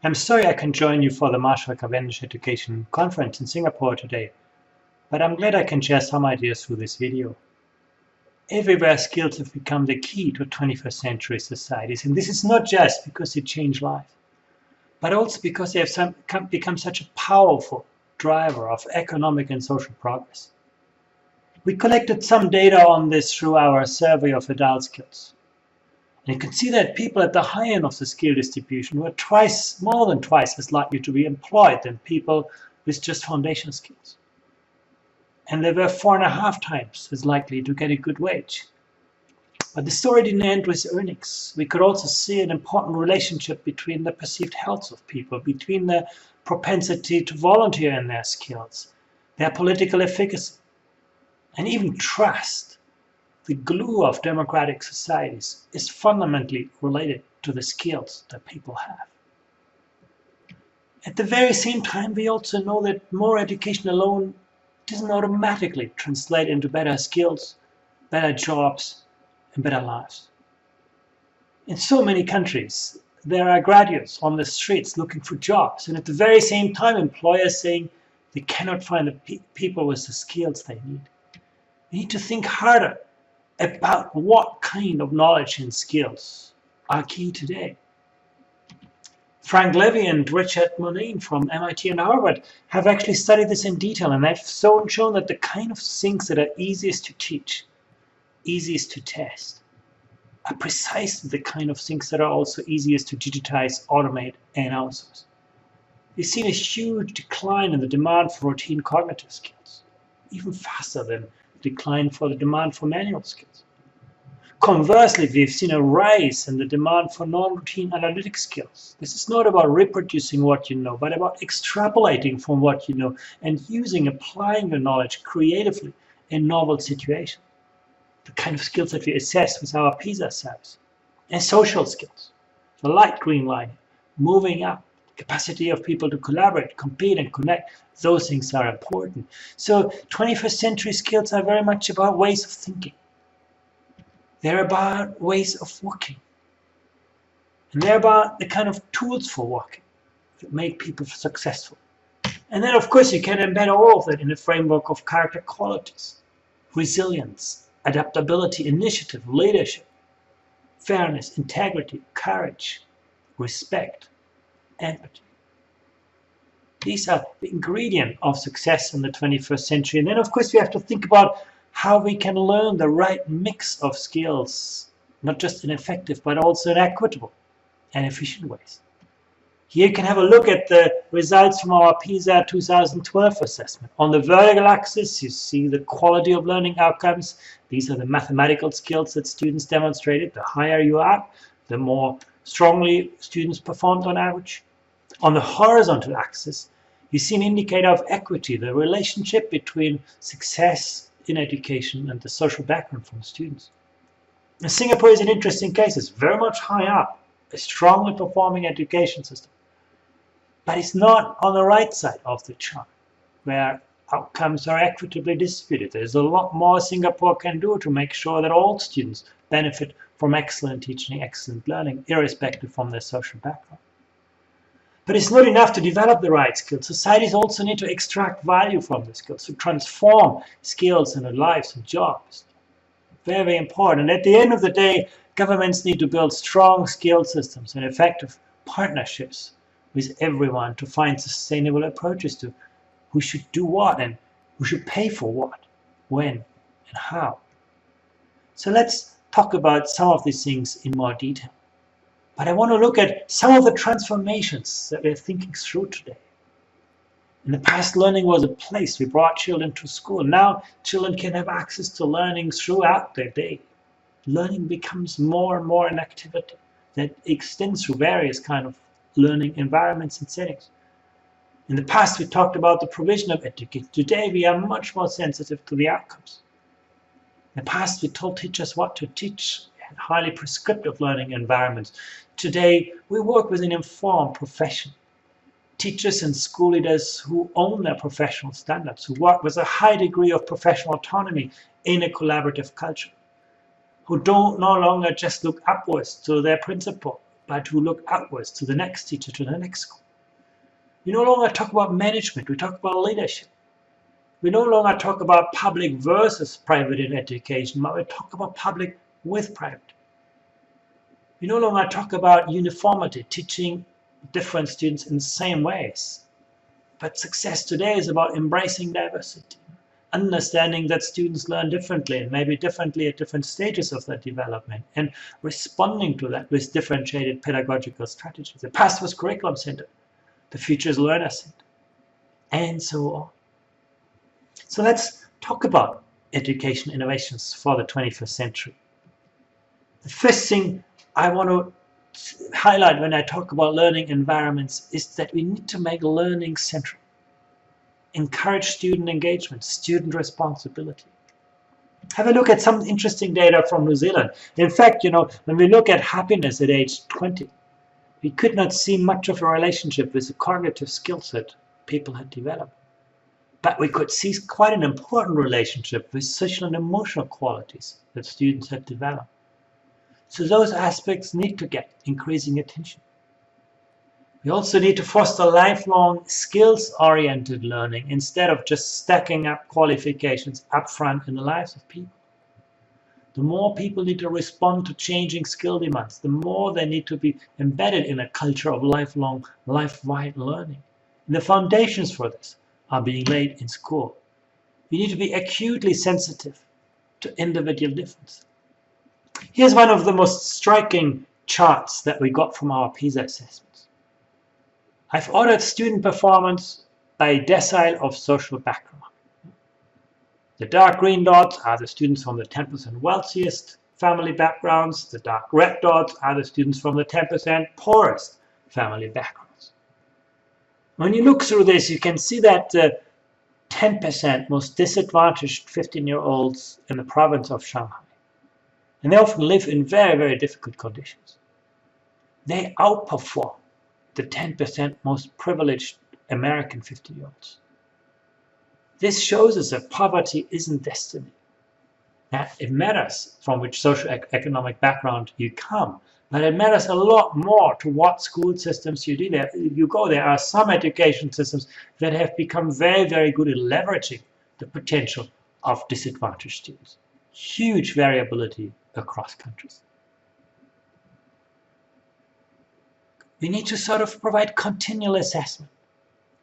I'm sorry I can join you for the Marshall Cavendish Education Conference in Singapore today, but I'm glad I can share some ideas through this video. Everywhere skills have become the key to 21st century societies, and this is not just because they change life, but also because they have become such a powerful driver of economic and social progress. We collected some data on this through our survey of adult skills. And you can see that people at the high end of the skill distribution were more than twice as likely to be employed than people with just foundation skills. And they were 4.5 times as likely to get a good wage. But the story didn't end with earnings. We could also see an important relationship between the perceived health of people, between the propensity to volunteer in their skills, their political efficacy, and even trust. The glue of democratic societies is fundamentally related to the skills that people have. At the very same time, we also know that more education alone doesn't automatically translate into better skills, better jobs, and better lives. In so many countries, there are graduates on the streets looking for jobs, and at the very same time, employers saying they cannot find the people with the skills they need. We need to think harder about what kind of knowledge and skills are key today. Frank Levy and Richard Moline from MIT and Harvard have actually studied this in detail, and they've shown that the kind of things that are easiest to teach, easiest to test, are precisely the kind of things that are also easiest to digitize, automate, and outsource. We've seen a huge decline in the demand for routine cognitive skills, even faster than decline for the demand for manual skills. Conversely, we've seen a rise in the demand for non-routine analytic skills. This is not about reproducing what you know, but about extrapolating from what you know and applying your knowledge creatively in novel situations. The kind of skills that we assess with our PISA surveys. And social skills, the light green line, moving up, capacity of people to collaborate, compete, and connect. Those things are important. So 21st century skills are very much about ways of thinking. They're about ways of working. And they're about the kind of tools for working that make people successful. And then, of course, you can embed all of that in a framework of character qualities, resilience, adaptability, initiative, leadership, fairness, integrity, courage, respect, empathy. These are the ingredient of success in the 21st century. And then, of course, we have to think about how we can learn the right mix of skills, not just in effective, but also in equitable and efficient ways. Here you can have a look at the results from our PISA 2012 assessment. On the vertical axis, you see the quality of learning outcomes. These are the mathematical skills that students demonstrated. The higher you are, the more strongly students performed on average. On the horizontal axis, you see an indicator of equity, the relationship between success in education and the social background from students. And Singapore is an interesting case. It's very much high up, a strongly performing education system. But it's not on the right side of the chart, where outcomes are equitably distributed. There's a lot more Singapore can do to make sure that all students benefit from excellent teaching, excellent learning, irrespective from their social background. But it's not enough to develop the right skills. Societies also need to extract value from the skills, to transform skills into lives and jobs. Very, very important. And at the end of the day, governments need to build strong skill systems and effective partnerships with everyone to find sustainable approaches to who should do what and who should pay for what, when, and how. So let's talk about some of these things in more detail. But I want to look at some of the transformations that we're thinking through today. In the past, learning was a place. We brought children to school. Now, children can have access to learning throughout their day. Learning becomes more and more an activity that extends through various kinds of learning environments and settings. In the past, we talked about the provision of education. Today, we are much more sensitive to the outcomes. In the past, we told teachers what to teach. We had highly prescriptive learning environments. Today, we work with an informed profession. Teachers and school leaders who own their professional standards, who work with a high degree of professional autonomy in a collaborative culture, who don't no longer just look upwards to their principal, but who look outwards to the next teacher, to the next school. We no longer talk about management, we talk about leadership. We no longer talk about public versus private in education, but we talk about public with private. We no longer talk about uniformity, teaching different students in the same ways. But success today is about embracing diversity, understanding that students learn differently and maybe differently at different stages of their development, and responding to that with differentiated pedagogical strategies. The past was curriculum centered, the future is learner centered, and so on. So let's talk about education innovations for the 21st century. The first thing I want to highlight when I talk about learning environments is that we need to make learning central. Encourage student engagement, student responsibility. Have a look at some interesting data from New Zealand. In fact, when we look at happiness at age 20, we could not see much of a relationship with the cognitive skill set people had developed. But we could see quite an important relationship with social and emotional qualities that students had developed. So those aspects need to get increasing attention. We also need to foster lifelong skills-oriented learning instead of just stacking up qualifications up front in the lives of people. The more people need to respond to changing skill demands, the more they need to be embedded in a culture of lifelong, life-wide learning. And the foundations for this are being laid in school. We need to be acutely sensitive to individual difference. Here's one of the most striking charts that we got from our PISA assessments. I've ordered student performance by decile of social background. The dark green dots are the students from the 10% wealthiest family backgrounds. The dark red dots are the students from the 10% poorest family backgrounds. When you look through this, you can see that the 10% most disadvantaged 15-year-olds in the province of Shanghai, and they often live in very, very difficult conditions, they outperform the 10% most privileged American 50-year-olds. This shows us that poverty isn't destiny. That it matters from which socio-economic background you come, but it matters a lot more to what school systems you go. There are some education systems that have become very, very good at leveraging the potential of disadvantaged students. Huge variability across countries. We need to sort of provide continual assessment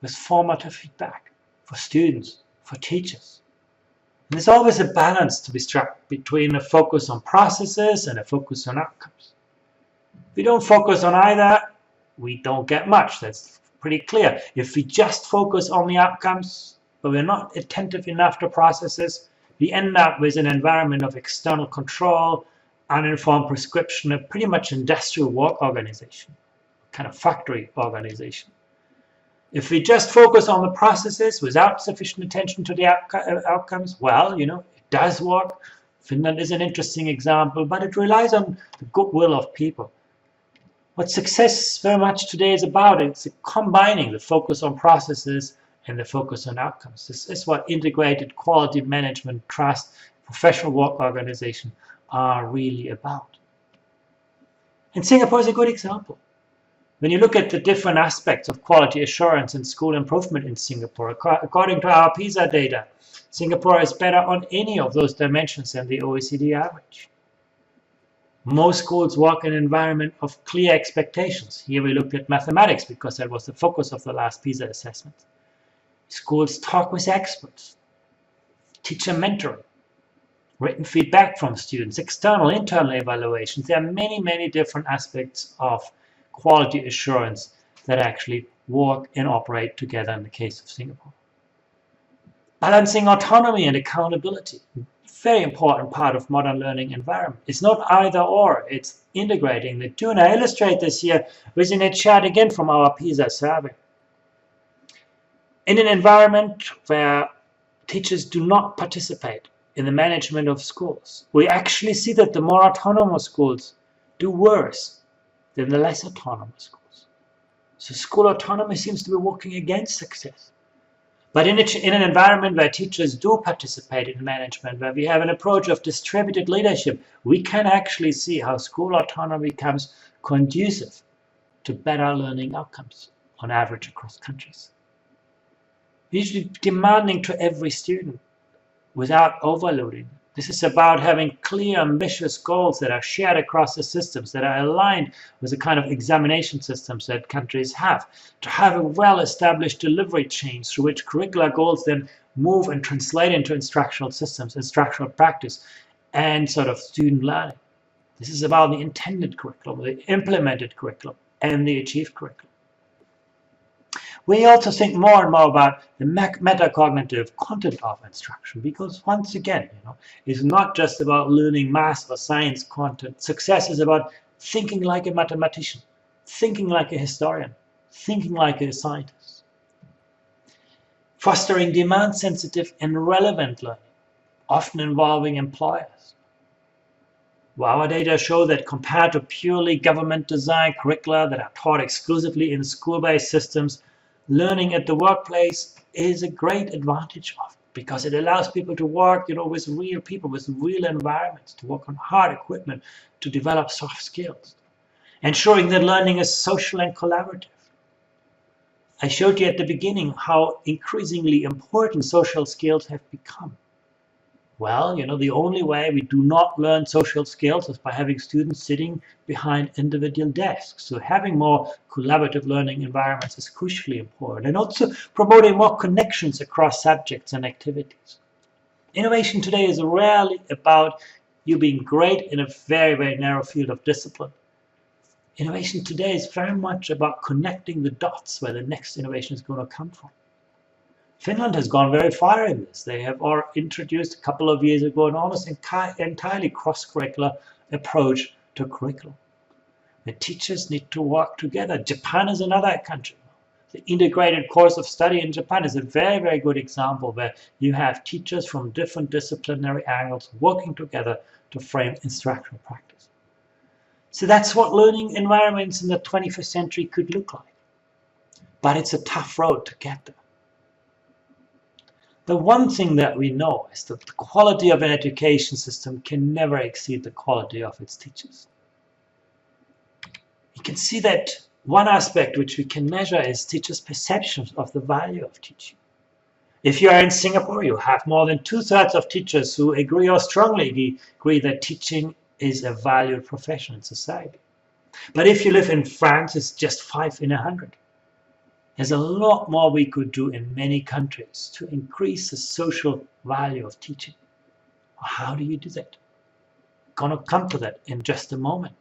with formative feedback for students, for teachers. And there's always a balance to be struck between a focus on processes and a focus on outcomes. If we don't focus on either, we don't get much. That's pretty clear. If we just focus on the outcomes, but we're not attentive enough to processes, we end up with an environment of external control, uninformed prescription, a pretty much industrial work organization, kind of factory organization. If we just focus on the processes without sufficient attention to the outcomes, well, it does work. Finland is an interesting example, but it relies on the goodwill of people. What success very much today is about, it's combining the focus on processes and the focus on outcomes. This is what integrated quality management, trust, professional work organization are really about. And Singapore is a good example. When you look at the different aspects of quality assurance and school improvement in Singapore, according to our PISA data, Singapore is better on any of those dimensions than the OECD average. Most schools work in an environment of clear expectations. Here we looked at mathematics because that was the focus of the last PISA assessment. Schools talk with experts, teacher mentoring, written feedback from students, external, internal evaluations. There are many, many different aspects of quality assurance that actually work and operate together in the case of Singapore. Balancing autonomy and accountability, very important part of modern learning environment. It's not either or, it's integrating the two. And I illustrate this here within a chart again from our PISA survey. In an environment where teachers do not participate in the management of schools, we actually see that the more autonomous schools do worse than the less autonomous schools. So school autonomy seems to be working against success. But in an environment where teachers do participate in management, where we have an approach of distributed leadership, we can actually see how school autonomy comes conducive to better learning outcomes on average across countries. We should be demanding to every student without overloading. This is about having clear, ambitious goals that are shared across the systems, that are aligned with the kind of examination systems that countries have, to have a well-established delivery chain through which curricular goals then move and translate into instructional systems, instructional practice, and sort of student learning. This is about the intended curriculum, the implemented curriculum, and the achieved curriculum. We also think more and more about the metacognitive content of instruction, because once again, it's not just about learning math or science content. Success is about thinking like a mathematician, thinking like a historian, thinking like a scientist. Fostering demand-sensitive and relevant learning, often involving employers. Well, our data show that compared to purely government-designed curricula that are taught exclusively in school-based systems, learning at the workplace is a great advantage of it, because it allows people to work, with real people, with real environments, to work on hard equipment, to develop soft skills, ensuring that learning is social and collaborative. I showed you at the beginning how increasingly important social skills have become. Well, the only way we do not learn social skills is by having students sitting behind individual desks. So having more collaborative learning environments is crucially important, and also promoting more connections across subjects and activities. Innovation today is rarely about you being great in a very, very narrow field of discipline. Innovation today is very much about connecting the dots where the next innovation is going to come from. Finland has gone very far in this. They have introduced a couple of years ago an almost entirely cross-curricular approach to curriculum. The teachers need to work together. Japan is another country. The integrated course of study in Japan is a very, very good example where you have teachers from different disciplinary angles working together to frame instructional practice. So that's what learning environments in the 21st century could look like. But it's a tough road to get there. The one thing that we know is that the quality of an education system can never exceed the quality of its teachers. You can see that one aspect which we can measure is teachers' perceptions of the value of teaching. If you are in Singapore, you have more than 2/3 of teachers who agree or strongly agree that teaching is a valued profession in society. But if you live in France, it's just 5 in 100. There's a lot more we could do in many countries to increase the social value of teaching. How do you do that? I'm going to come to that in just a moment.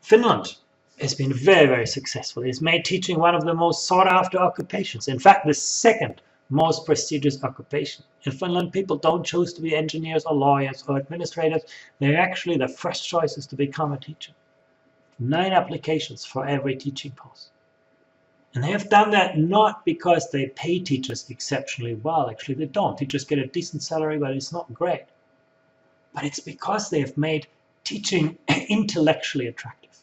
Finland has been very, very successful. It's made teaching one of the most sought-after occupations. In fact, the second most prestigious occupation. In Finland, people don't choose to be engineers or lawyers or administrators. They're actually, their first choice is to become a teacher. 9 applications for every teaching post. And they have done that not because they pay teachers exceptionally well. Actually, they don't. Teachers get a decent salary, but it's not great. But it's because they have made teaching intellectually attractive.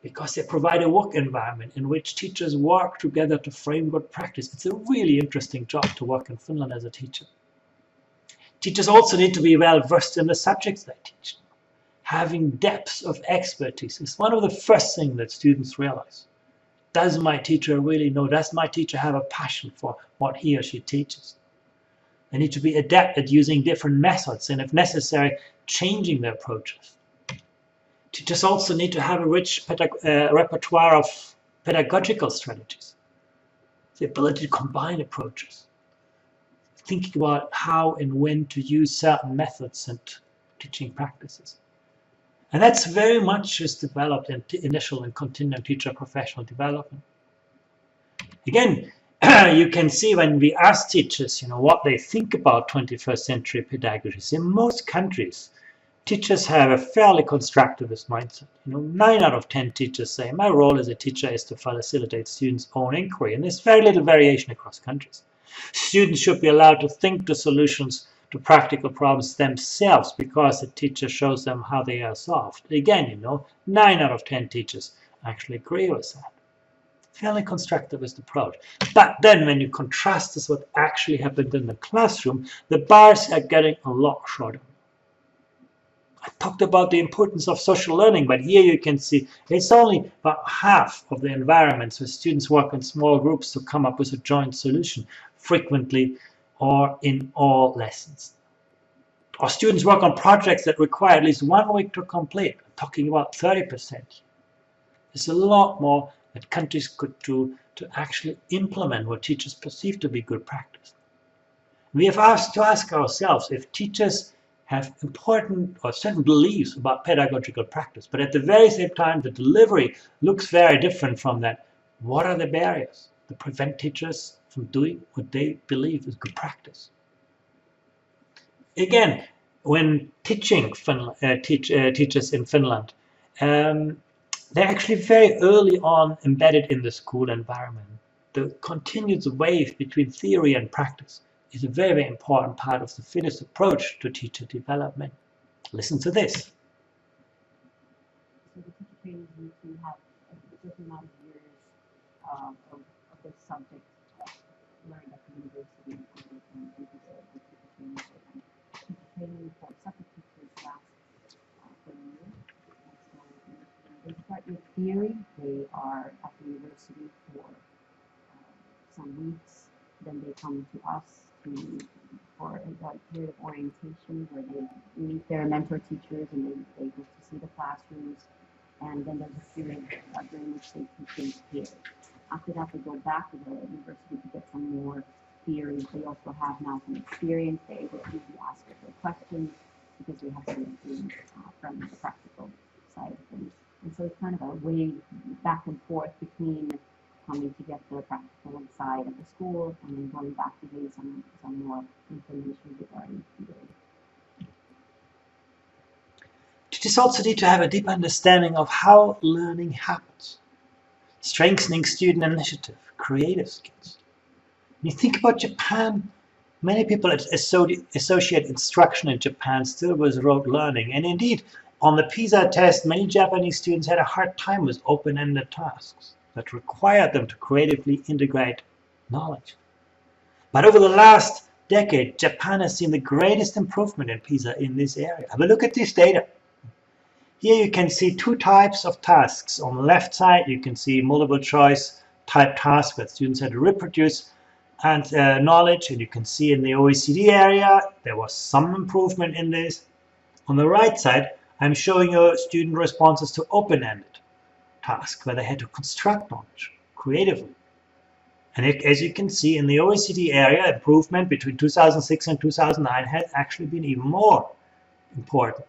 Because they provide a work environment in which teachers work together to frame good practice. It's a really interesting job to work in Finland as a teacher. Teachers also need to be well versed in the subjects they teach. Having depth of expertise is one of the first things that students realize. Does my teacher really know? Does my teacher have a passion for what he or she teaches? They need to be adept at using different methods and, if necessary, changing their approaches. Teachers also need to have a rich repertoire of pedagogical strategies. The ability to combine approaches. Thinking about how and when to use certain methods and teaching practices. And that's very much just developed in initial and continuing teacher professional development. Again, you can see when we ask teachers, what they think about 21st century pedagogies. In most countries, teachers have a fairly constructivist mindset. 9 out of 10 teachers say, my role as a teacher is to facilitate students' own inquiry. And there's very little variation across countries. Students should be allowed to think the solutions to practical problems themselves because the teacher shows them how they are solved. Again, 9 out of 10 teachers actually agree with that. Fairly constructivist approach. But then when you contrast this with what actually happened in the classroom, the bars are getting a lot shorter. I talked about the importance of social learning, but here you can see it's only about half of the environments where students work in small groups to come up with a joint solution, frequently or in all lessons. Or students work on projects that require at least 1 week to complete. I'm talking about 30%. There's a lot more that countries could do to actually implement what teachers perceive to be good practice. We have to ask ourselves if teachers have important or certain beliefs about pedagogical practice, but at the very same time the delivery looks very different from that. What are the barriers that prevent teachers from doing what they believe is good practice? Again, when teaching teachers in Finland, they're actually very early on embedded in the school environment. The continuous wave between theory and practice is a very, very important part of the Finnish approach to teacher development. Listen to this. So the teacher trainers need to have a certain amount of years of this subject learned at the university, and they can do the teacher training. Teacher training for subject teachers lasts for a year. And so they start with theory. They are at the university for some weeks. Then they come to us for a period of orientation where they meet their mentor teachers and they get to see the classrooms. And then there's a period during which they teach things here. After that, they go back to the university to get some more theory. They also have now some experience. They're able to usually ask their questions because they have some experience from the practical side of things. And so it's kind of a way back and forth between coming to get the practical side of the school and then going back to getting some more information regarding theory. Teachers also need to have a deep understanding of how learning happens, strengthening student initiative, creative skills. When you think about Japan, many people associate instruction in Japan still with rote learning, and indeed, on the PISA test, many Japanese students had a hard time with open-ended tasks that required them to creatively integrate knowledge. But over the last decade, Japan has seen the greatest improvement in PISA in this area. Have a look at this data. Here you can see two types of tasks. On the left side, you can see multiple choice type tasks where students had to reproduce and knowledge, and you can see in the OECD area there was some improvement in this. On the right side, I'm showing you student responses to open-ended tasks where they had to construct knowledge creatively. And as you can see in the OECD area, improvement between 2006 and 2009 has actually been even more important.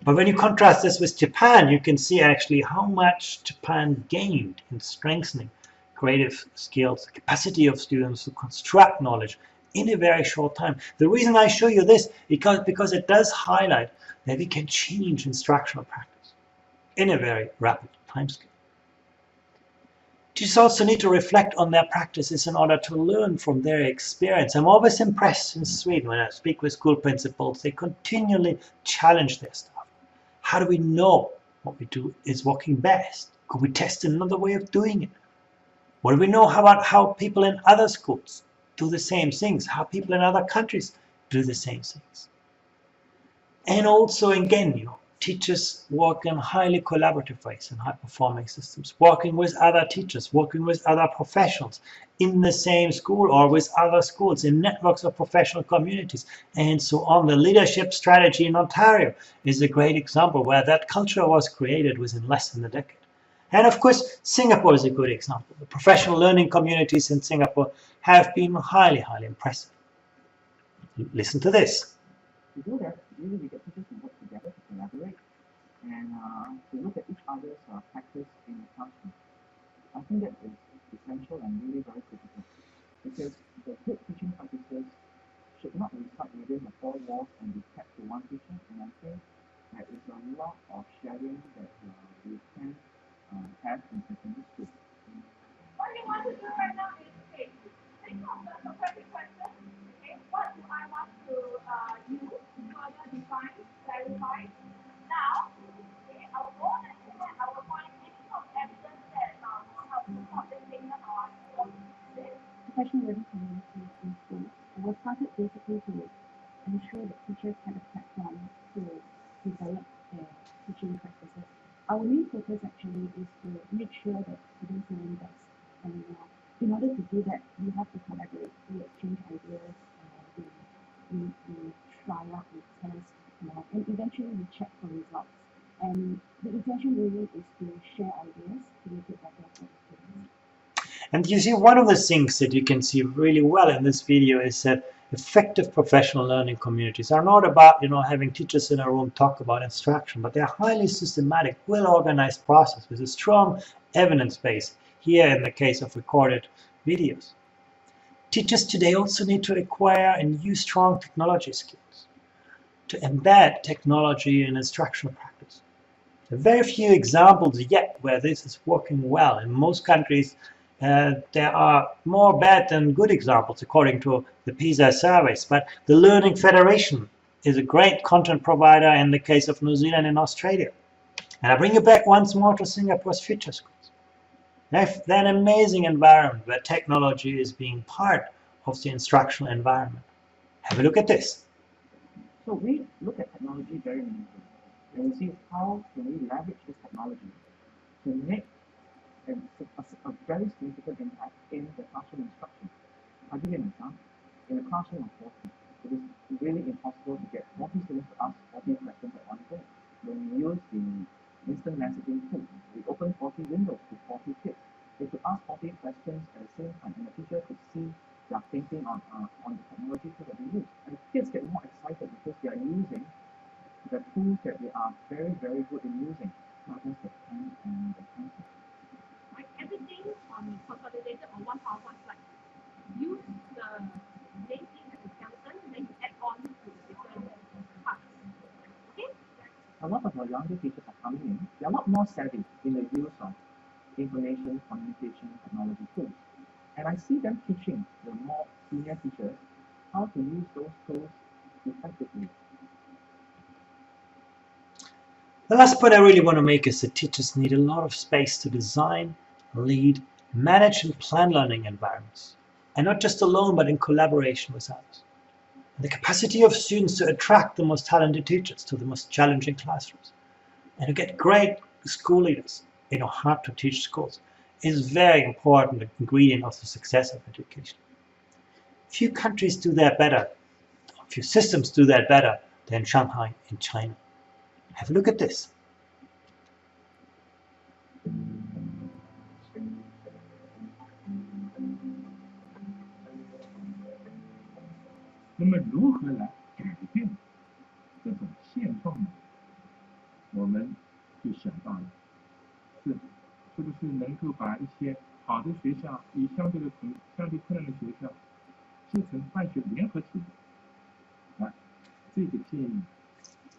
But when you contrast this with Japan, you can see actually how much Japan gained in strengthening creative skills, the capacity of students to construct knowledge in a very short time. The reason I show you this is because it does highlight that we can change instructional practice in a very rapid timescale. Teachers also need to reflect on their practices in order to learn from their experience. I'm always impressed in Sweden when I speak with school principals. They continually challenge their staff. How do we know what we do is working best? Could we test another way of doing it? What do we know about how people in other schools do the same things? How people in other countries do the same things? And also, again, teachers work in highly collaborative ways in high-performing systems, working with other teachers, working with other professionals in the same school or with other schools, in networks of professional communities, and so on. The leadership strategy in Ontario is a great example where that culture was created within less than a decade. And of course, Singapore is a good example. The professional learning communities in Singapore have been highly, highly impressive. Listen to this. To do that, really we get teachers to work together to collaborate and to look at each other's practice in the classroom. I think that is essential and really very critical because the good teaching practices should not reside within the four walls and be kept to one teacher. And I think there is a lot of sharing that we can have in secondary school. What you want to do right now is, okay, think of the perfect question. Okay, what do I want to use to further define, clarify? Now, okay, I will go ahead and I will find any sort of evidence that will help to support this statement or this. Professional learning communities in schools were started basically to ensure that teachers had a platform to develop their teaching practices. Our main focus actually is to make sure that students learn best. And in order to do that, we have to collaborate, we exchange ideas, we try out, we test, and eventually we check for results. And the intention really is to share ideas to make it better for the students. And you see, one of the things that you can see really well in this video is that effective professional learning communities are not about, having teachers in a room talk about instruction, but they're highly systematic, well-organized process with a strong evidence base, here in the case of recorded videos. Teachers today also need to acquire and use strong technology skills to embed technology in instructional practice. There are very few examples yet where this is working well. In most countries, there are more bad than good examples according to the PISA surveys, but the Learning Federation is a great content provider in the case of New Zealand and Australia. And I bring you back once more to Singapore's future schools. They're an amazing environment where technology is being part of the instructional environment. Have a look at this. So we look at technology very meaningfully, and we see how can we leverage this technology to make a very significant impact in the classroom instruction. I'll give you an example. In a classroom of 40, it is really impossible to get 40 students to ask 40 questions at one go. When we use the instant messaging tool, we open 40 windows to 40 kids. They could ask 40 questions at the same time, and the teacher could see their thinking on the technology tool that they use. And the kids get more excited because they are using the tools that they are very, very good in using, not just the pen and the pencil. Right? Everything consolidated on one PowerPoint slide. Use the main thing as a skeleton, then you add on to the different parts. Okay? A lot of our younger teachers are coming in. They are a lot more savvy in the use of information communication technology tools. And I see them teaching the more senior teachers how to use those tools effectively. The last point I really want to make is that teachers need a lot of space to design, lead, manage and plan learning environments. And not just alone, but in collaboration with others. And the capacity of students to attract the most talented teachers to the most challenging classrooms and to get great school leaders in hard to teach schools is very important ingredient of the success of education. Few countries do that better, few systems do that better than Shanghai in China. Have a look at this. 那么如何来改变这种现状呢？我们就想到了，是不是能够把一些好的学校与相对困难的学校做成办学联合体制？这个建议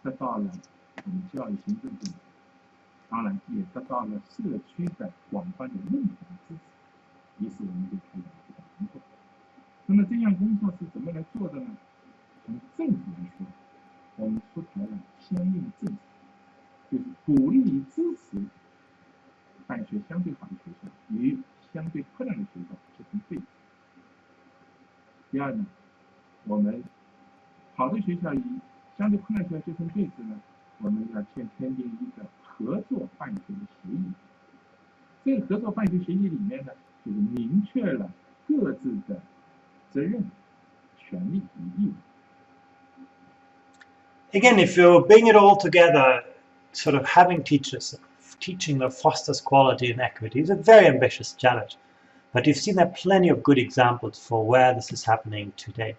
得到了我们教育行政部，当然也得到了社区的广泛的认同支持，于是我们就开展了这个工作。那么这项工作是怎么来做的呢？从政府来说，我们出台了相应的政策，就是鼓励与支持办学相对好的学校与相对困难的学校做成对比。第二呢，我们好的学校与相对困难学校做成对比呢，我们要签订一个合作办学的协议。这个合作办学协议里面呢，就是明确了各自的责任、权利与义务。Again, if you bring it all together, sort of having teachers teaching that fosters quality and equity is a very ambitious challenge. But you've seen there are plenty of good examples for where this is happening today.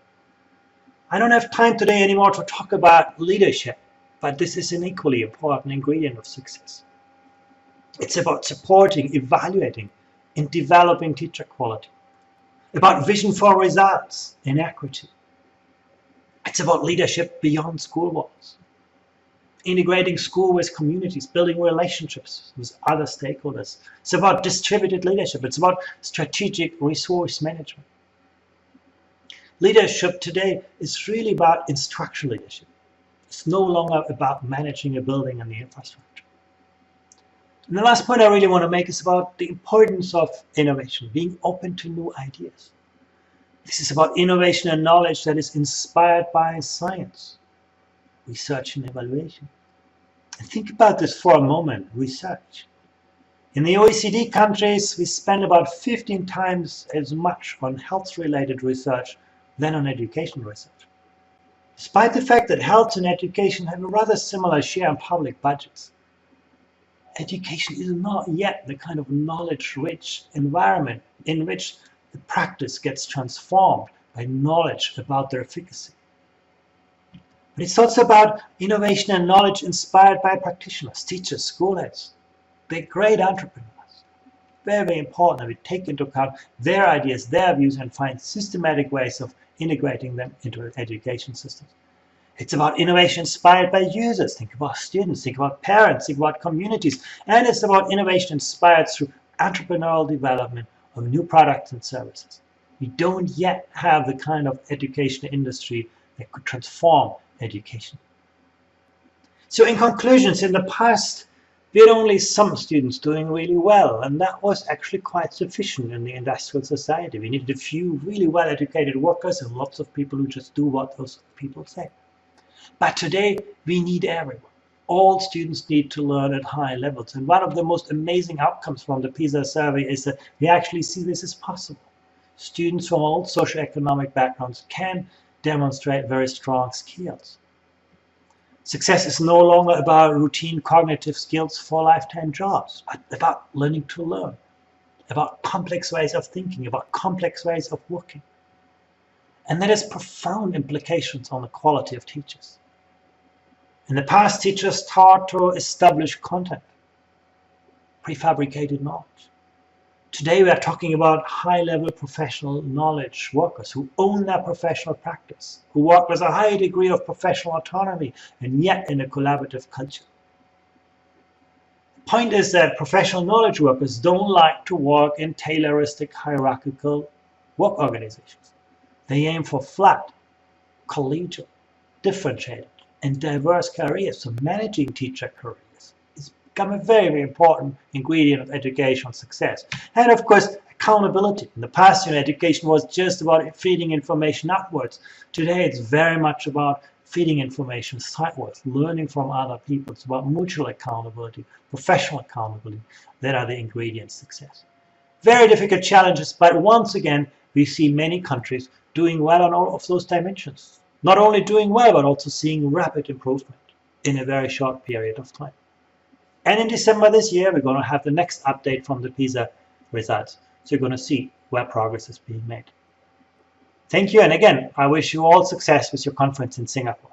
I don't have time today anymore to talk about leadership, but this is an equally important ingredient of success. It's about supporting, evaluating, and developing teacher quality. About vision for results and equity. It's about leadership beyond school walls. Integrating school with communities, building relationships with other stakeholders. It's about distributed leadership. It's about strategic resource management. Leadership today is really about instructional leadership. It's no longer about managing a building and the infrastructure. And the last point I really want to make is about the importance of innovation, being open to new ideas. This is about innovation and knowledge that is inspired by science, research and evaluation, And think about this for a moment, research. In the OECD countries, we spend about 15 times as much on health-related research than on education research. Despite the fact that health and education have a rather similar share in public budgets, education is not yet the kind of knowledge-rich environment in which the practice gets transformed by knowledge about their efficacy. But it's also about innovation and knowledge inspired by practitioners, teachers, school heads. They're great entrepreneurs. Very, very important that we take into account their ideas, their views, and find systematic ways of integrating them into education systems. It's about innovation inspired by users. Think about students, think about parents, think about communities. And it's about innovation inspired through entrepreneurial development of new products and services. We don't yet have the kind of education industry that could transform education. So in conclusions, in the past, we had only some students doing really well, and that was actually quite sufficient in the industrial society. We needed a few really well-educated workers and lots of people who just do what those people say. But today, we need everyone. All students need to learn at high levels, and one of the most amazing outcomes from the PISA survey is that we actually see this is possible. Students from all socioeconomic backgrounds can demonstrate very strong skills. Success is no longer about routine cognitive skills for lifetime jobs, but about learning to learn, about complex ways of thinking, about complex ways of working. And that has profound implications on the quality of teachers. In the past, teachers taught to establish content, prefabricated knowledge. Today we are talking about high-level professional knowledge workers who own their professional practice, who work with a high degree of professional autonomy and yet in a collaborative culture. The point is that professional knowledge workers don't like to work in Tayloristic hierarchical work organizations. They aim for flat, collegial, differentiated, and diverse careers. So managing teacher careers is become a very, very important ingredient of educational success. And of course, accountability. In the past, education was just about feeding information upwards. Today, it's very much about feeding information sideways, learning from other people. It's about mutual accountability, professional accountability. That are the ingredients of success. Very difficult challenges, but once again, we see many countries doing well on all of those dimensions. Not only doing well, but also seeing rapid improvement in a very short period of time. And in December this year, we're going to have the next update from the PISA results. So you're going to see where progress is being made. Thank you. And again, I wish you all success with your conference in Singapore.